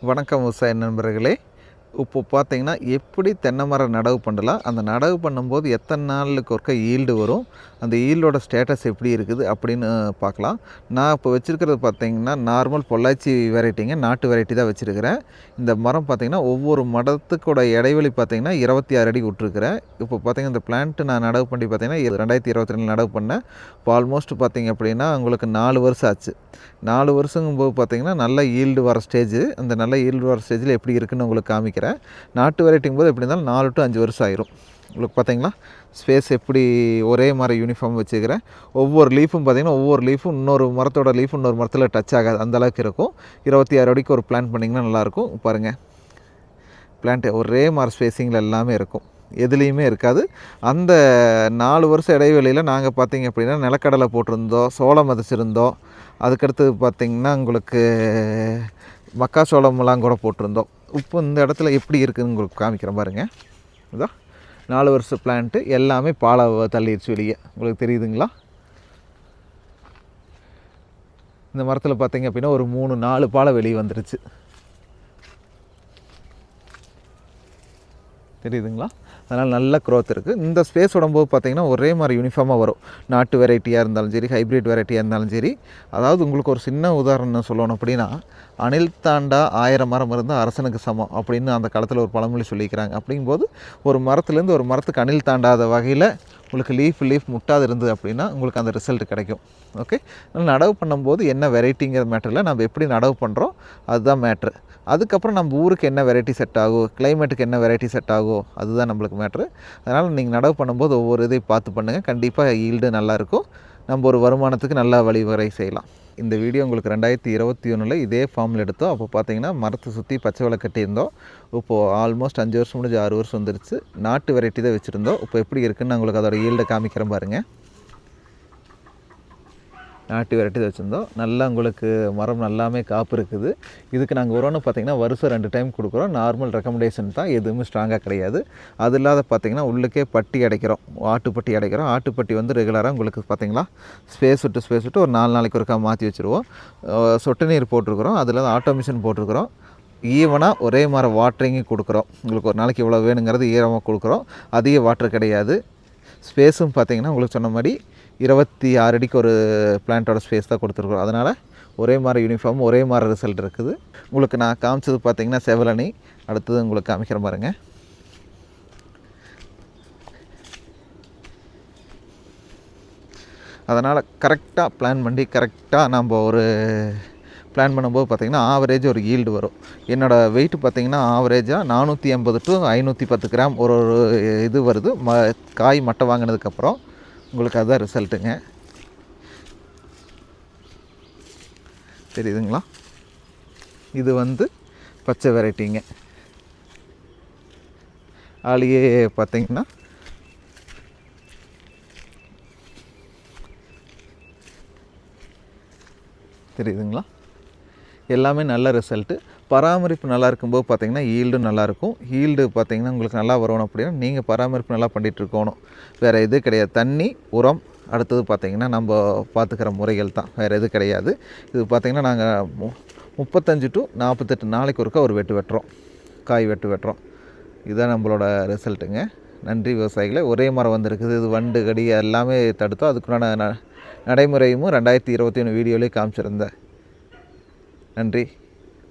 வணக்கம் விவசாய நண்பர்களே. இப்போ பார்த்தீங்கன்னா, எப்படி தென்னை மரம் நடவு பண்ணலாம், அந்த நடவு பண்ணும்போது எத்தனை நாளுக்கு ஒருக்கா ஈல்டு வரும், அந்த ஈல்டோட ஸ்டேட்டஸ் எப்படி இருக்குது அப்படின்னு பார்க்கலாம். நான் இப்போ வச்சுருக்கிறது பார்த்தீங்கன்னா, நார்மல் பொள்ளாச்சி வெரைட்டிங்க, நாட்டு வெரைட்டி தான் வச்சுருக்கிறேன். இந்த மரம் பார்த்தீங்கன்னா, ஒவ்வொரு மரத்துக்கூட இடைவெளி பார்த்தீங்கன்னா 26 அடி விட்ருக்கிறேன். இப்போ பார்த்தீங்கன்னா, இந்த பிளான்ட்டு நான் நடவு பண்ணி பார்த்தீங்கன்னா 2022 நடவு பண்ணேன். இப்போ ஆல்மோஸ்ட் பார்த்தீங்க அப்படின்னா உங்களுக்கு 4 வருஷம் ஆச்சு. 4 வருஷங்கும்போது பார்த்தீங்கன்னா, நல்ல ஈல்டு வர ஸ்டேஜ். அந்த நல்ல ஈல்டு வர ஸ்டேஜில் எப்படி இருக்குன்னு உங்களுக்கு காமிக்கிறேன். நாட்டு வெரைட்டிங்கும் போது எப்படி இருந்தாலும் 4 to 5 வருஷம் ஆயிரும். உங்களுக்கு பார்த்தீங்களா ஸ்பேஸ் எப்படி ஒரே மாதிரி யூனிஃபார்ம் வச்சுக்கிறேன். ஒவ்வொரு லீஃபும் பார்த்தீங்கன்னா, ஒவ்வொரு லீஃபும் இன்னொரு மரத்தோட லீஃபும் இன்னொரு மரத்தில் டச் ஆகாது, அந்தளவுக்கு இருக்கும். 26 அடிக்கு ஒரு பிளான் பண்ணிங்கன்னா நல்லாயிருக்கும். பாருங்கள், பிளான்ட்டு ஒரே மாதிரி ஸ்பேஸிங்கில் எல்லாமே இருக்கும், எதுலேயுமே இருக்காது. அந்த 4 வருஷம் இடைவெளியில் நாங்கள் பார்த்திங்க அப்படின்னா நிலக்கடலை போட்டிருந்தோம், சோளம் விதைச்சிருந்தோம். அதுக்கடுத்து பார்த்திங்கன்னா உங்களுக்கு மக்காச்சோளம்லாம் கூட போட்டிருந்தோம். இப்போ இந்த இடத்துல எப்படி இருக்குதுன்னு உங்களுக்கு காமிக்கிறேன் பாருங்கள். இதோ 4 வருஷம் பிளான்ட்டு எல்லாமே பாலை தள்ளிடுச்சு வெளியே. உங்களுக்கு தெரியுதுங்களா? இந்த மரத்தில் பார்த்திங்க அப்படின்னா ஒரு 3-4 பாலை வெளியே வந்துருச்சு. தெரியுதுங்களா? அதனால் நல்ல க்ரோத் இருக்குது. இந்த ஸ்பேஸ் விடும்போது பார்த்திங்கன்னா ஒரே மாதிரி யூனிஃபார்மாக வரும். நாட்டு வெரைட்டியாக இருந்தாலும் சரி, ஹைப்ரிட் வெரைட்டியாக இருந்தாலும் சரி. அதாவது உங்களுக்கு ஒரு சின்ன உதாரணம் சொல்லணும் அப்படின்னா, அணில் தாண்டா 1000 மரம் இருந்தால் அரசனுக்கு சமம் அப்படின்னு அந்த காலத்தில் ஒரு பழமொழி சொல்லிக்கிறாங்க. அப்படிங்கும்போது ஒரு மரத்துலேருந்து ஒரு மரத்துக்கு அணில் தாண்டாத வகையில் உங்களுக்கு லீஃப் முட்டாது இருந்தது அப்படின்னா உங்களுக்கு அந்த ரிசல்ட் கிடைக்கும். ஓகே, நடவு பண்ணும்போது என்ன வெரைட்டிங்கிற மேட்டரில் நம்ம எப்படி நடவு பண்ணுறோம் அதுதான் மேட்ரு. அதுக்கப்புறம் நம்ம ஊருக்கு என்ன வெரைட்டி செட் ஆகும், கிளைமேட்டுக்கு என்ன வெரைட்டி செட் ஆகும், அதுதான் நம்மளுக்கு மேட்ரு. அதனால் நீங்கள் நடவு பண்ணும்போது ஒவ்வொரு இதையும் பார்த்து பண்ணுங்கள். கண்டிப்பாக ஈல்டு நல்லாயிருக்கும். நம்ம ஒரு வருமானத்துக்கு நல்லா வழிவகை செய்யலாம். இந்த வீடியோ உங்களுக்கு 2021 இதே ஃபார்மில் எடுத்தோம். அப்போ பார்த்தீங்கன்னா மரத்தை சுற்றி பச்சை வலை கட்டியிருந்தோம். இப்போது ஆல்மோஸ்ட் 5 வருஷம் முடிஞ்சு 6 வருஷம் வந்துருச்சு. நாட்டு வெரைட்டி தான் வச்சுருந்தோம். இப்போ எப்படி இருக்குதுன்னு நான் உங்களுக்கு அதோட ஈல்டை காமிக்கிறேன் பாருங்கள். நாட்டு வெரைட்டி தான் வச்சுருந்தோம். நல்லா உங்களுக்கு மரம் நல்லாமே காப்பு இருக்குது. இதுக்கு நாங்கள் உரம்னு பார்த்திங்கன்னா வருஷம் 2 டைம் கொடுக்குறோம். நார்மல் ரெக்கமெண்டேஷன் தான், எதுவுமே ஸ்ட்ராங்காக கிடையாது. அது இல்லாத பார்த்திங்கன்னா உள்ளுக்கே பட்டி அடைக்கிறோம், ஆட்டுப்பட்டி அடைக்கிறோம். ஆட்டுப்பட்டி வந்து ரெகுலராக உங்களுக்கு பார்த்திங்களா ஸ்பேஸ் விட்டு ஒரு 4 நாளைக்கு ஒருக்கா மாற்றி வச்சுருவோம். சொட்டு நீர் போட்டிருக்கிறோம், அதில் ஆட்டோமிஷன் போட்டிருக்கிறோம். ஈவனாக ஒரே மாதிரி வாட்டரிங்கும் கொடுக்குறோம். உங்களுக்கு ஒரு நாளைக்கு இவ்வளோ வேணுங்கிறது ஈரமாக கொடுக்குறோம். அதிக வாட்டர் கிடையாது. ஸ்பேஸும் பார்த்திங்கன்னா உங்களுக்கு சொன்ன மாதிரி 26 அடிக்கு ஒரு பிளான்ட்டோட ஸ்பேஸ் தான் கொடுத்துருக்குறோம். அதனால் ஒரே மாதிரி யூனிஃபார்ம், ஒரே மாதிரி ரிசல்ட் இருக்குது. உங்களுக்கு நான் காமிச்சது பார்த்திங்கன்னா செவலணி. அடுத்தது உங்களுக்கு காமிக்கிற பாருங்க. அதனால் கரெக்டாக பிளான் பண்ணி கரெக்டாக நம்ம ஒரு பிளான் பண்ணும்போது பார்த்திங்கன்னா ஆவரேஜ் ஒரு ஈல்டு வரும். என்னோடய வெயிட் பார்த்திங்கன்னா ஆவரேஜாக 480 to 510 கிராம் ஒரு இது வருது. காய் மட்டை வாங்கினதுக்கப்புறம் உங்களுக்கு அதுதான் ரிசல்ட்டுங்க. தெரியுதுங்களா? இது வந்து பச்சை வெரைட்டிங்க. ஆளியே பார்த்திங்கன்னா தெரியுதுங்களா? எல்லாமே நல்ல ரிசல்ட்டு. பராமரிப்பு நல்லா இருக்கும்போது பார்த்திங்கன்னா ஈல்டும் நல்லாயிருக்கும். ஈல்டு பார்த்திங்கன்னா உங்களுக்கு நல்லா வரணும் அப்படின்னா நீங்கள் பராமரிப்பு நல்லா பண்ணிகிட்ருக்கணும். வேறு எது கிடையாது. தண்ணி, உரம், அடுத்தது பார்த்திங்கன்னா நம்ம பார்த்துக்கிற முறைகள் தான், வேறு எது கிடையாது. இது பார்த்திங்கன்னா நாங்கள் 35 to 48 நாளைக்கு ஒருக்கா ஒரு வெட்டுறோம், காய் வெட்டுறோம். இதுதான் நம்மளோட ரிசல்ட்டுங்க. நன்றி விவசாயிகளே. ஒரே மரம் வந்திருக்குது. இது வண்டு கடி எல்லாமே தடுத்தோம். அதுக்குண்டான நடைமுறையும் 2021 வீடியோலேயே காமிச்சிருந்தேன். நன்றி.